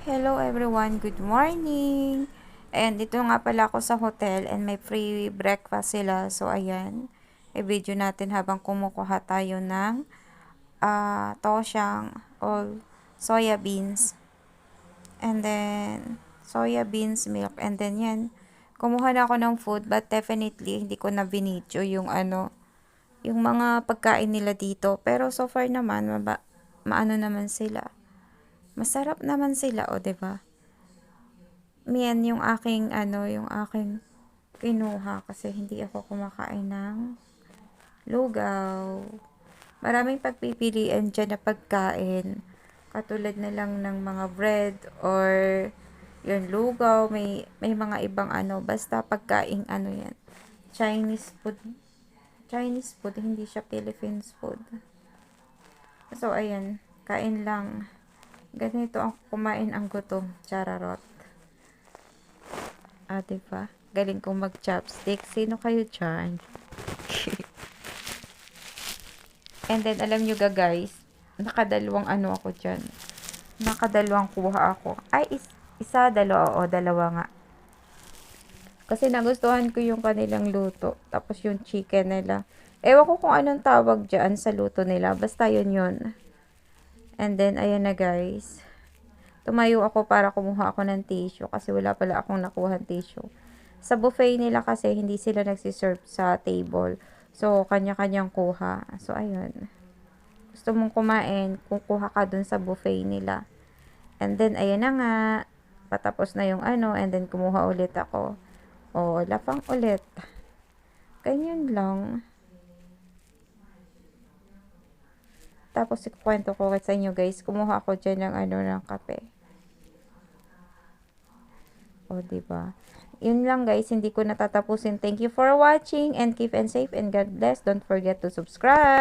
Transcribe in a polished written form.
Hello everyone, good morning! And dito nga pala ako sa hotel and may free breakfast sila. So ayan, i-video natin habang kumukuha tayo ng tosyang or soya beans. And then, soya beans milk. And then yan, kumuha na ako ng food but definitely hindi ko na binidyo yung yung mga pagkain nila dito. Pero so far naman, maano naman sila. Masarap naman sila, o 'di ba? Yan yung aking yung aking kinuha kasi hindi ako kumakain ng lugaw. Maraming pagpipilian dyan na pagkain. Katulad na lang ng mga bread or yung lugaw, may mga ibang basta pagkain yan. Chinese food. Chinese food, hindi siya Philippines food. So, ayan, kain lang. Ganito ang kumain ang gutom, chararot. Diba? Galing kong mag-chopstick. Sino kayo dyan? And then, alam nyo guys, nakadalawang ako dyan. Nakadalawang kuha ako. Ay, isa, dalawa. O, dalawa nga. Kasi nagustuhan ko yung kanilang luto. Tapos yung chicken nila. Ewan ko kung anong tawag dyan sa luto nila. Basta yun. And then, ayan na guys. Tumayo ako para kumuha ako ng tissue kasi wala pala akong nakuha ng tissue. Sa buffet nila kasi hindi sila nagsiserve sa table. So, kanya-kanyang kuha. So, ayun. Gusto mong kumain, kukuha ka dun sa buffet nila. And then, ayun na nga. Patapos na yung and then kumuha ulit ako. O, lapang ulit. Ganyan lang. Tapos, ikukwento ko sa inyo guys. Kumuha ako dyan ng ng kape. O, diba? Yun lang guys, hindi ko natatapusin. Thank you for watching and keep and safe and God bless. Don't forget to subscribe.